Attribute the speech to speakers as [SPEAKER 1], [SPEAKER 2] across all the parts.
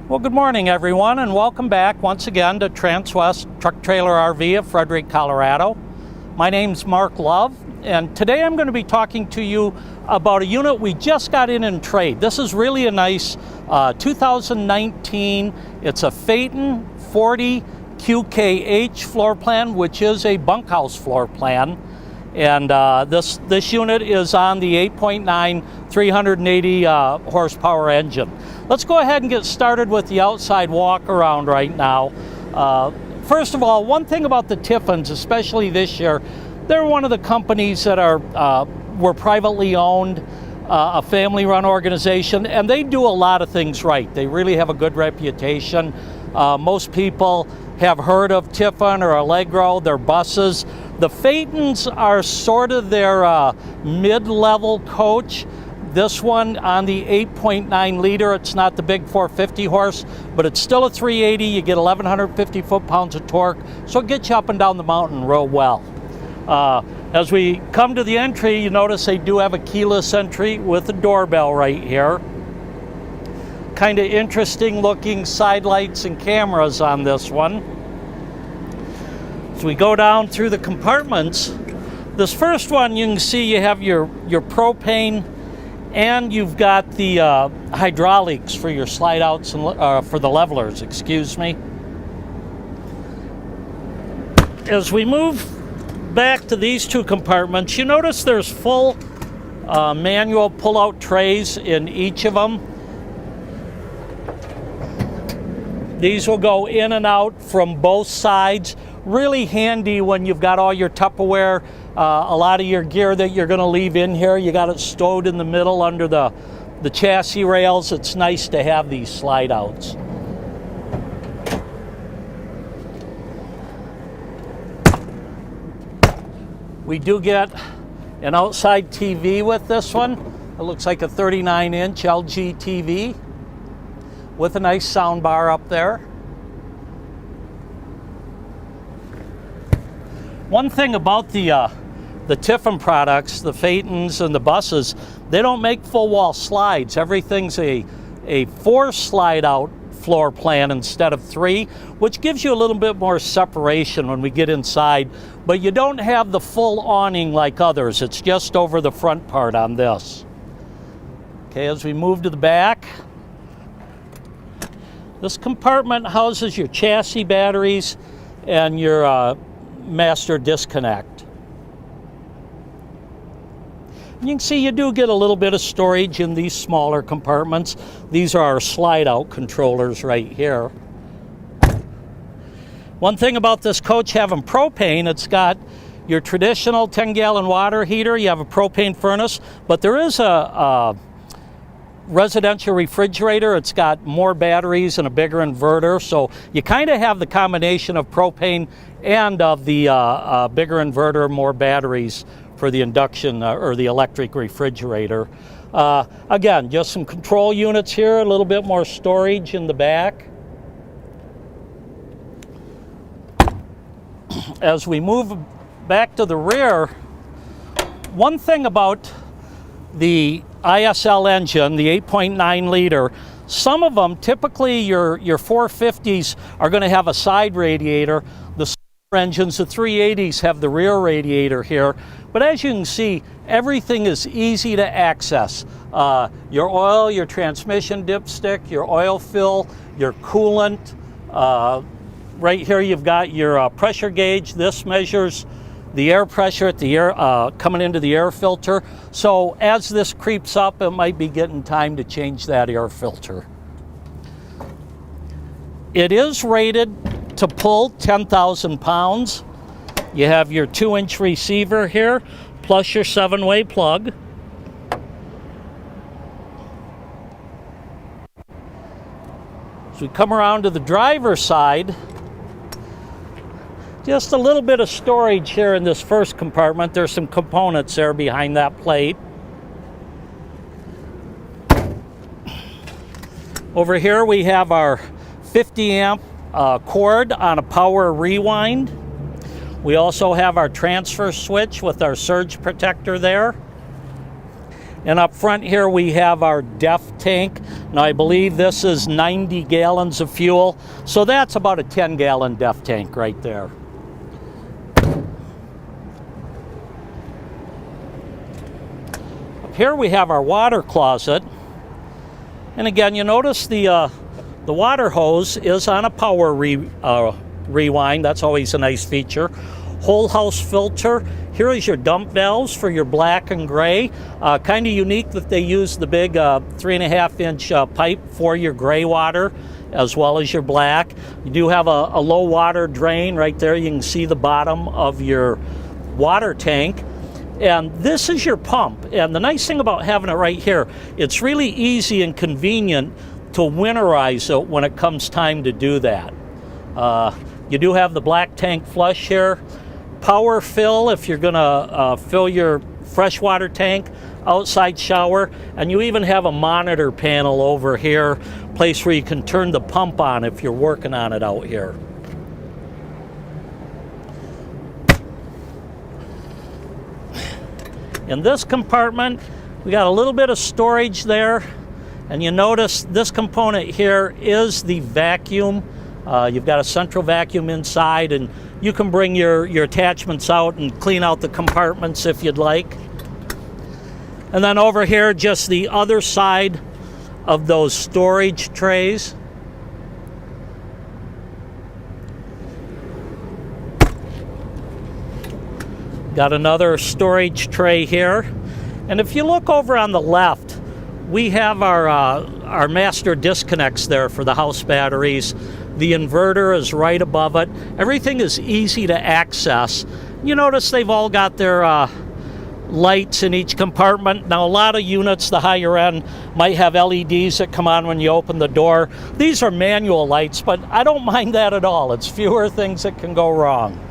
[SPEAKER 1] Well, good morning, everyone, and welcome back once again to Transwest Truck Trailer RV of Frederick, Colorado. My name's Mark Love, and today I'm going to be talking to you about a unit we just got in trade. This is really a nice 2019. It's a Phaeton 40 QKH floor plan, which is a bunkhouse floor plan. And this unit is on the 8.9 380 horsepower engine. Let's go ahead and get started with the outside walk around right now. First of all, one thing about the Tiffins, especially this year, they're one of the companies that were privately owned, a family-run organization, and they do a lot of things right. They really have a good reputation. Most people have heard of Tiffin or Allegro, their buses. The Phaetons are sort of their mid-level coach. This one on the 8.9 liter, it's not the big 450 horse, but it's still a 380. You get 1,150 foot-pounds of torque, so it gets you up and down the mountain real well. As we come to the entry, you notice they do have a keyless entry with a doorbell right here. Kind of interesting looking side lights and cameras on this one. As we go down through the compartments, this first one you can see you have your propane, and you've got the hydraulics for your slide outs and for the levelers, excuse me. As we move back to these two compartments, you notice there's full manual pull-out trays in each of them. These will go in and out from both sides. Really handy when you've got all your Tupperware, a lot of your gear that you're going to leave in here. You got it stowed in the middle under the chassis rails. It's nice to have these slide outs. We do get an outside TV with this one. It looks like a 39-inch LG TV with a nice sound bar up there. One thing about the Tiffin products, the Phaetons and the buses, they don't make full wall slides. Everything's a 4 slide out floor plan instead of 3, which gives you a little bit more separation when we get inside, but you don't have the full awning like others. It's just over the front part on this. Okay, as we move to the back, this compartment houses your chassis batteries and your master disconnect. You can see you do get a little bit of storage in these smaller compartments. These are our slide out controllers right here. One thing about this coach having propane, it's got your traditional 10-gallon water heater. You have a propane furnace, but there is a residential refrigerator. It's got more batteries and a bigger inverter, so you kind of have the combination of propane and of the bigger inverter, more batteries for the induction or the electric refrigerator. Again, just some control units here, a little bit more storage in the back. As we move back to the rear, one thing about the ISL engine, the 8.9 liter, some of them, typically your 450s are going to have a side radiator. The engines, the 380s, have the rear radiator here. But as you can see, everything is easy to access. Your oil, your transmission dipstick, your oil fill, your coolant. Right here you've got your pressure gauge. This measures the air pressure at the air coming into the air filter. So as this creeps up, it might be getting time to change that air filter. It is rated to pull 10,000 pounds. You have your 2-inch receiver here, plus your 7-way plug. As we come around to the driver's side, just a little bit of storage here in this first compartment. There's some components there behind that plate. Over here we have our 50 amp cord on a power rewind. We also have our transfer switch with our surge protector there. And up front here we have our DEF tank. Now I believe this is 90 gallons of fuel, so that's about a 10-gallon DEF tank right there. Up here we have our water closet. And again, you notice the water hose is on a power rewind. That's always a nice feature. Whole house filter. Here is your dump valves for your black and gray. Kind of unique that they use the big 3.5-inch pipe for your gray water as well as your black. You do have a low water drain right there. You can see the bottom of your water tank. And this is your pump. And the nice thing about having it right here, it's really easy and convenient to winterize it when it comes time to do that. You do have the black tank flush here. Power fill if you're gonna fill your freshwater tank, outside shower, and you even have a monitor panel over here, place where you can turn the pump on if you're working on it out here. In this compartment, we got a little bit of storage there, and you notice this component here is the vacuum. You've got a central vacuum inside, and you can bring your attachments out and clean out the compartments if you'd like. And then over here, just the other side of those storage trays. Got another storage tray here. And if you look over on the left, we have our master disconnects there for the house batteries. The inverter is right above it. Everything is easy to access. You notice they've all got their lights in each compartment. Now a lot of units, the higher end, might have LEDs that come on when you open the door. These are manual lights, but I don't mind that at all. It's fewer things that can go wrong.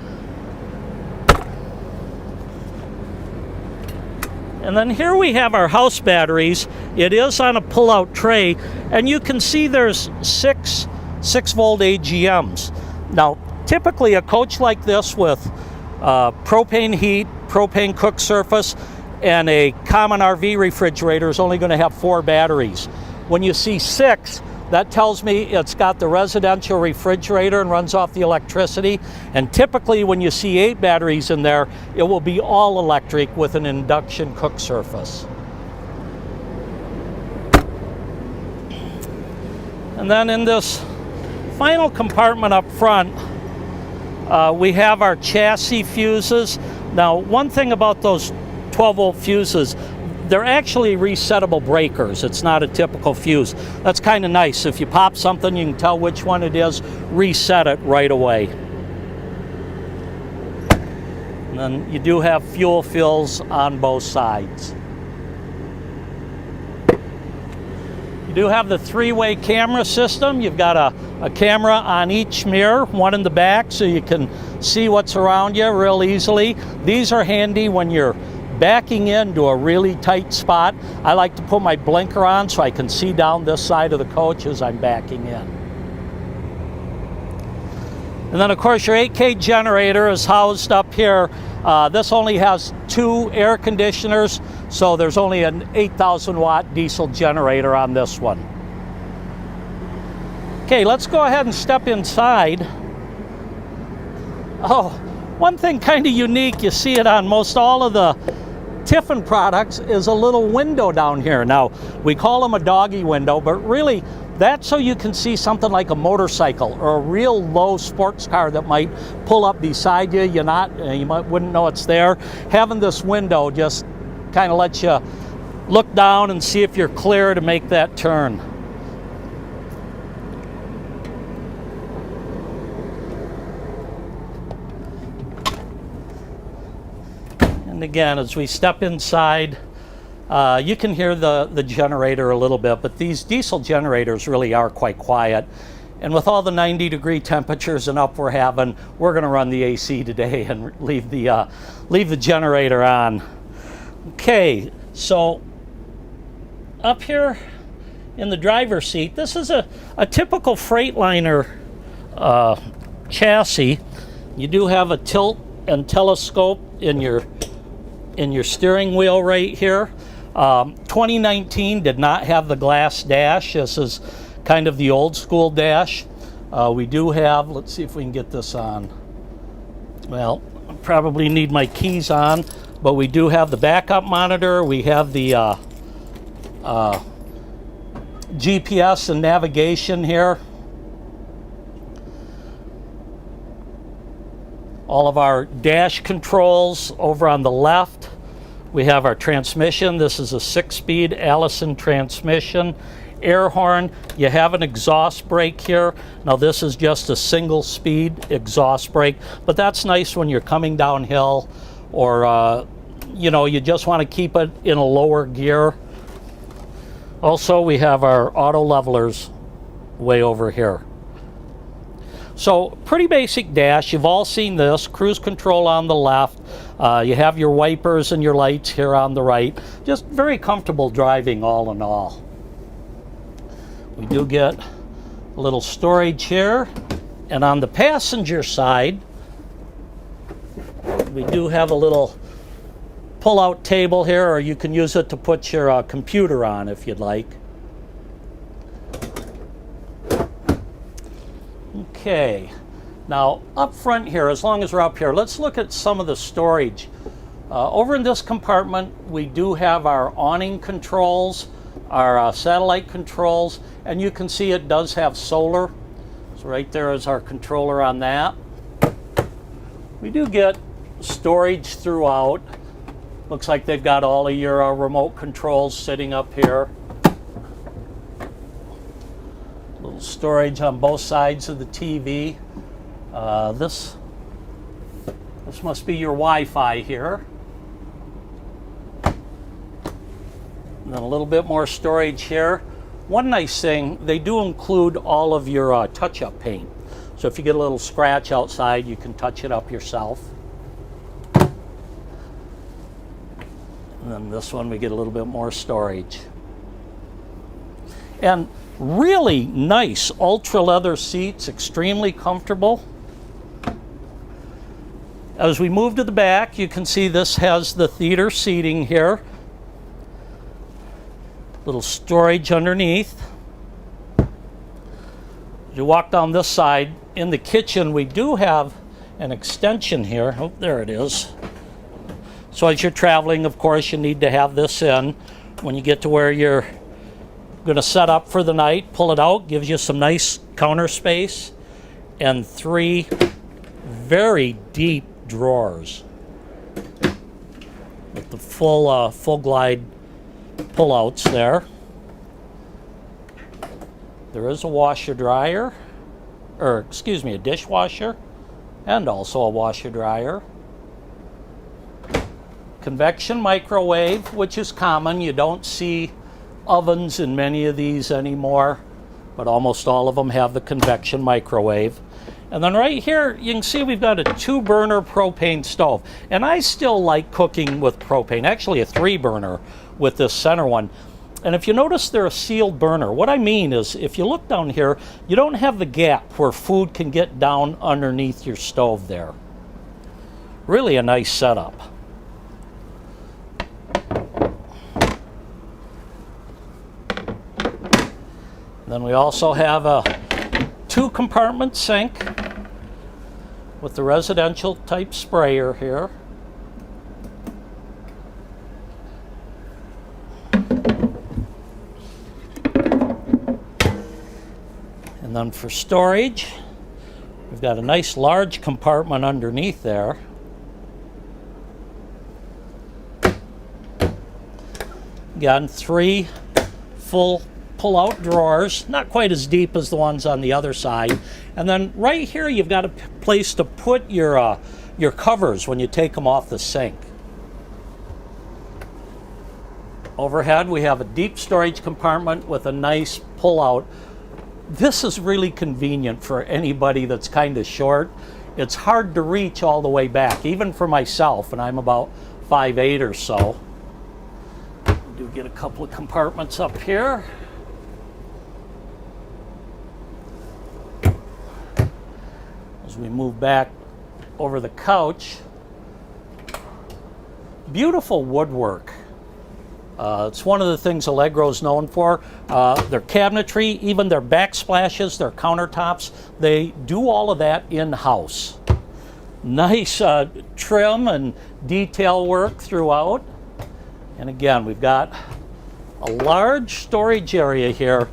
[SPEAKER 1] And then here we have our house batteries. It is on a pull-out tray, and you can see there's six 6-volt AGMs. Now, typically a coach like this with propane heat, propane cook surface, and a common RV refrigerator is only going to have 4 batteries. When you see 6, that tells me it's got the residential refrigerator and runs off the electricity. And typically when you see 8 batteries in there, it will be all electric with an induction cook surface. And then in this final compartment up front, we have our chassis fuses. Now, one thing about those 12-volt fuses, they're actually resettable breakers. It's not a typical fuse. That's kind of nice. If you pop something, you can tell which one it is, reset it right away. And then you do have fuel fills on both sides. You do have the 3-way camera system. You've got a camera on each mirror, one in the back, so you can see what's around you real easily. These are handy when you're backing into a really tight spot. I like to put my blinker on so I can see down this side of the coach as I'm backing in. And then of course your 8K generator is housed up here. This only has 2 air conditioners, so there's only an 8,000 watt diesel generator on this one. Okay, let's go ahead and step inside. Oh, one thing kind of unique, you see it on most all of the Tiffin products, is a little window down here. Now, we call them a doggy window, but really that's so you can see something like a motorcycle or a real low sports car that might pull up beside you. You wouldn't know it's there. Having this window just kind of lets you look down and see if you're clear to make that turn. And again, as we step inside, you can hear the generator a little bit, but these diesel generators really are quite quiet. And with all the 90-degree temperatures and up we're having, we're going to run the AC today and leave the generator on. Okay, so up here in the driver's seat, this is a typical Freightliner chassis. You do have a tilt and telescope in your steering wheel right here. 2019 did not have the glass dash. This is kind of the old school dash. We do have, let's see if we can get this on. Well, I probably need my keys on, but we do have the backup monitor. We have the GPS and navigation here. All of our dash controls over on the left. We have our transmission. This is a 6-speed Allison transmission. Air horn. You have an exhaust brake here. Now this is just a single speed exhaust brake, but that's nice when you're coming downhill or you know, you just want to keep it in a lower gear. Also, we have our auto levelers way over here. So pretty basic dash. You've all seen this. Cruise control on the left. You have your wipers and your lights here on the right. Just very comfortable driving all in all. We do get a little storage here. And on the passenger side, we do have a little pull-out table here, or you can use it to put your computer on if you'd like. Okay, now up front here, as long as we're up here, let's look at some of the storage. Over in this compartment, we do have our awning controls, our satellite controls, and you can see it does have solar. So right there is our controller on that. We do get storage throughout. Looks like they've got all of your remote controls sitting up here. Little storage on both sides of the TV. This must be your Wi-Fi here. And then a little bit more storage here. One nice thing, they do include all of your touch-up paint. So if you get a little scratch outside, you can touch it up yourself. And then this one, we get a little bit more storage. And really nice ultra leather seats, extremely comfortable. As we move to the back, you can see this has the theater seating here. Little storage underneath. As you walk down this side, in the kitchen, we do have an extension here. Oh, there it is. So as you're traveling, of course, you need to have this in. When you get to where you're going to set up for the night, pull it out, gives you some nice counter space, and 3 very deep drawers with the full glide pull-outs there. There is a washer dryer, or excuse me, a dishwasher, and also a washer dryer. Convection microwave, which is common. You don't see ovens in many of these anymore, but almost all of them have the convection microwave. And then right here, you can see we've got a 2-burner propane stove. And I still like cooking with propane, actually a 3-burner with this center one. And if you notice, they're a sealed burner. What I mean is, if you look down here, you don't have the gap where food can get down underneath your stove there. Really a nice setup. Then we also have a 2-compartment sink with the residential type sprayer here. And then for storage, we've got a nice large compartment underneath there. Again, 3 full pull-out drawers, not quite as deep as the ones on the other side. And then right here, you've got a place to put your covers when you take them off the sink. Overhead, we have a deep storage compartment with a nice pull-out. This is really convenient for anybody that's kind of short. It's hard to reach all the way back, even for myself, and I'm about 5'8" or so. We do get a couple of compartments up here. As we move back over the couch, beautiful woodwork. It's one of the things Allegro's known for. Their cabinetry, even their backsplashes, their countertops, they do all of that in-house. Nice trim and detail work throughout. And again, we've got a large storage area here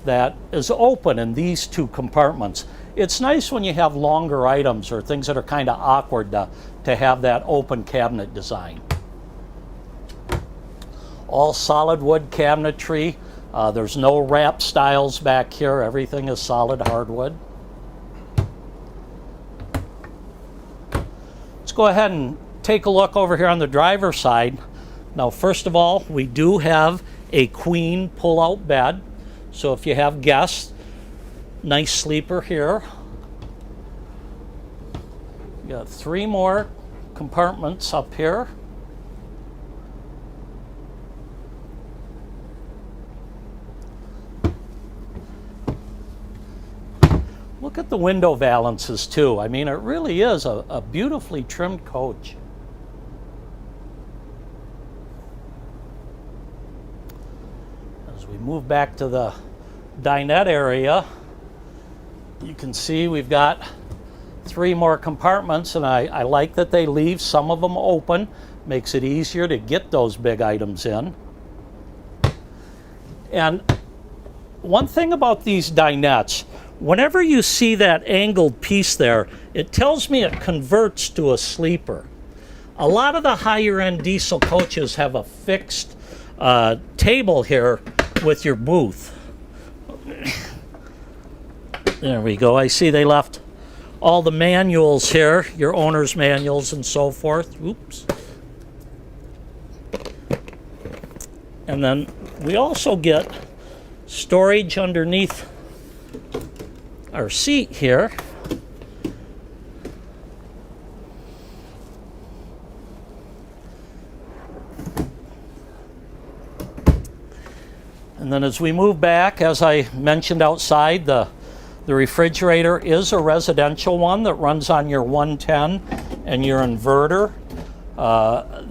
[SPEAKER 1] that is open in these two compartments. It's nice when you have longer items or things that are kind of awkward to have that open cabinet design. All solid wood cabinetry. There's no wrap styles back here. Everything is solid hardwood. Let's go ahead and take a look over here on the driver's side. Now, first of all, we do have a queen pull-out bed. So if you have guests, nice sleeper here. You got 3 more compartments up here. Look at the window valances too. I mean, it really is a beautifully trimmed coach. As we move back to the dinette area, you can see we've got 3 more compartments, and I like that they leave some of them open. Makes it easier to get those big items in. And one thing about these dinettes, whenever you see that angled piece there, it tells me it converts to a sleeper. A lot of the higher end diesel coaches have a fixed table here with your booth. There we go. I see they left all the manuals here, your owner's manuals and so forth. Oops. And then we also get storage underneath our seat here. And then as we move back, as I mentioned outside, the refrigerator is a residential one that runs on your 110 and your inverter.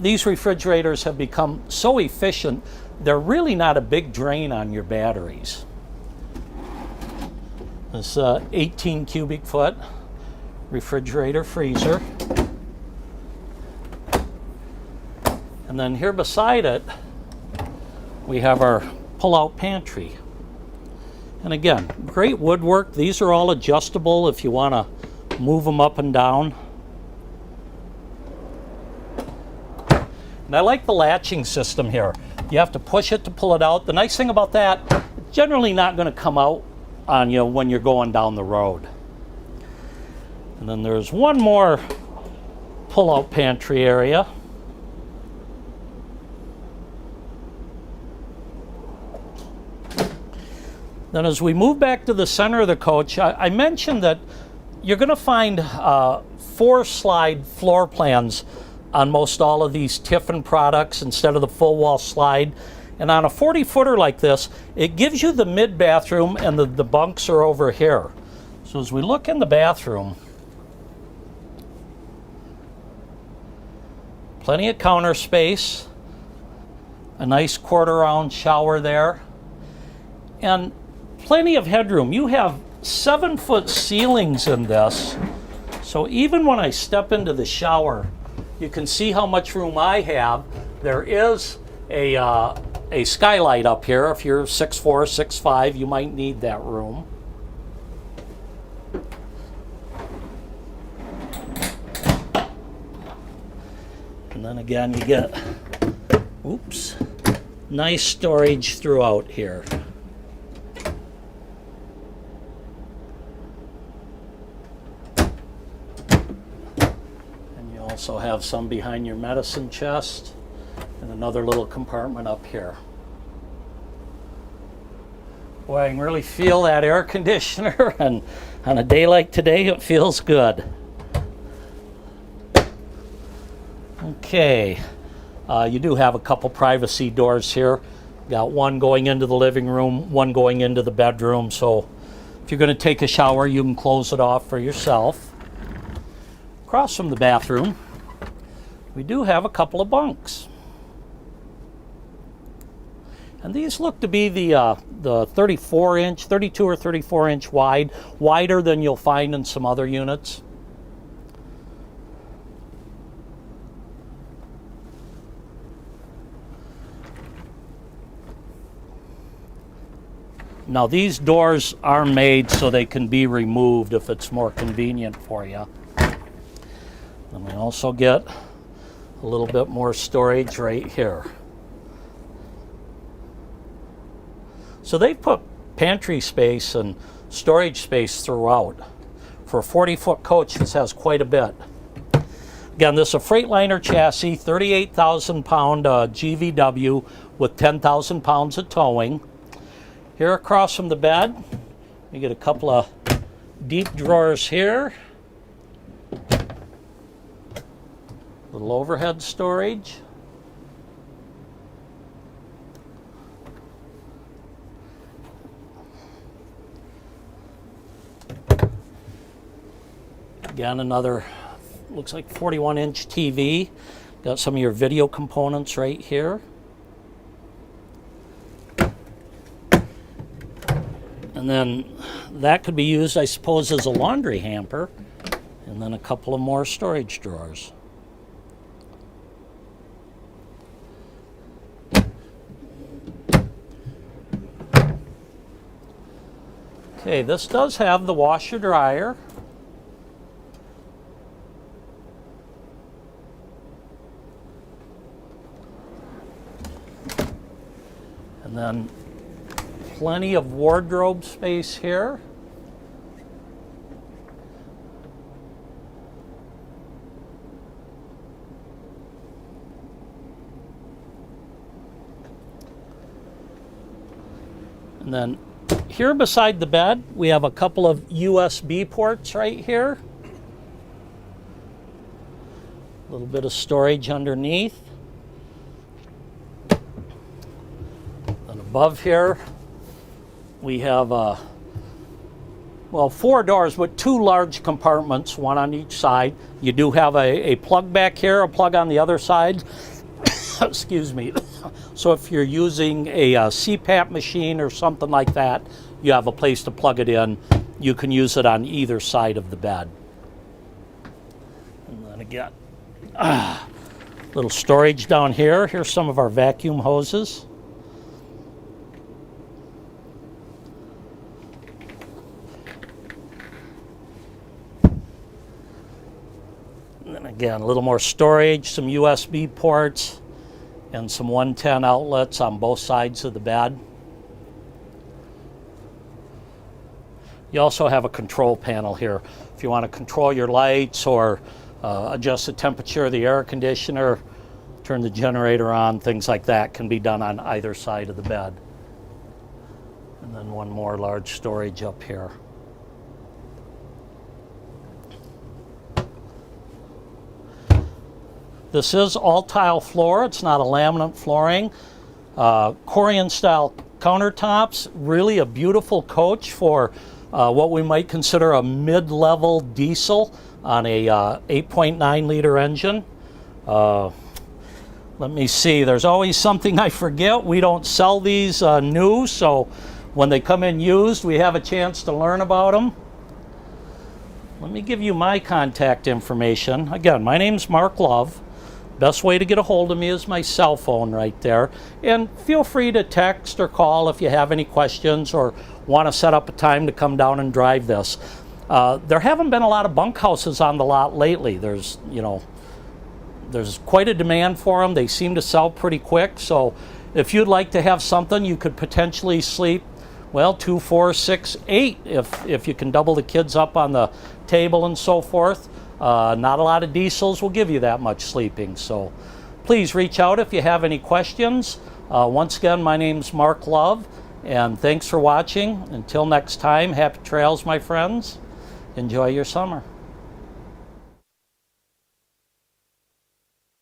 [SPEAKER 1] These refrigerators have become so efficient, they're really not a big drain on your batteries. This 18 cubic foot refrigerator freezer. And then here beside it, we have our pull-out pantry. And again, great woodwork. These are all adjustable if you want to move them up and down. And I like the latching system here. You have to push it to pull it out. The nice thing about that, it's generally not going to come out on you when you're going down the road. And then there's one more pull-out pantry area. Then as we move back to the center of the coach, I mentioned that you're going to find 4-slide floor plans on most all of these Tiffin products instead of the full wall slide. And on a 40-footer like this, it gives you the mid-bathroom, and the bunks are over here. So as we look in the bathroom, plenty of counter space, a nice quarter-round shower there, and plenty of headroom. You have 7-foot ceilings in this, so even when I step into the shower, you can see how much room I have. There is a skylight up here. If you're 6'4", 6'5", you might need that room. And then again, you get, oops, nice storage throughout here. And you also have some behind your medicine chest. And another little compartment up here. Boy, I can really feel that air conditioner, and on a day like today, it feels good. Okay, you do have a couple privacy doors here. Got one going into the living room, one going into the bedroom, so if you're going to take a shower, you can close it off for yourself. Across from the bathroom, we do have a couple of bunks. And these look to be the 34-inch, 32 or 34-inch wide, wider than you'll find in some other units. Now these doors are made so they can be removed if it's more convenient for you. And we also get a little bit more storage right here. So they've put pantry space and storage space throughout. For a 40-foot coach, this has quite a bit. Again, this is a Freightliner chassis, 38,000-pound GVW with 10,000 pounds of towing. Here across from the bed, we get a couple of deep drawers here. Little overhead storage. Again, another, looks like 41-inch TV. Got some of your video components right here. And then that could be used, I suppose, as a laundry hamper. And then a couple of more storage drawers. Okay, this does have the washer dryer. And then plenty of wardrobe space here. And then here beside the bed, we have a couple of USB ports right here. A little bit of storage underneath. And above here, we have, well, 4 doors with 2 large compartments, one on each side. You do have a plug back here, a plug on the other side. Excuse me. So if you're using a CPAP machine or something like that, you have a place to plug it in. You can use it on either side of the bed. And then again, little storage down here. Here's some of our vacuum hoses. And then again, a little more storage, some USB ports, and some 110 outlets on both sides of the bed. You also have a control panel here. If you want to control your lights or adjust the temperature of the air conditioner, turn the generator on, things like that can be done on either side of the bed. And then one more large storage up here. This is all tile floor. It's not a laminate flooring. Korean style countertops. Really a beautiful coach for what we might consider a mid-level diesel on a 8.9 liter engine. Let me see, there's always something I forget. We don't sell these new, so when they come in used, we have a chance to learn about them. Let me give you my contact information. Again, my name's Mark Love. Best way to get a hold of me is my cell phone right there. And feel free to text or call if you have any questions or want to set up a time to come down and drive this. There haven't been a lot of bunkhouses on the lot lately. There's quite a demand for them. They seem to sell pretty quick. So if you'd like to have something, you could potentially sleep, well, 2, 4, 6, 8 if you can double the kids up on the table and so forth. Not a lot of diesels will give you that much sleeping. So please reach out if you have any questions. Once again, my name's Mark Love, and thanks for watching. Until next time, happy trails, my friends. Enjoy your summer.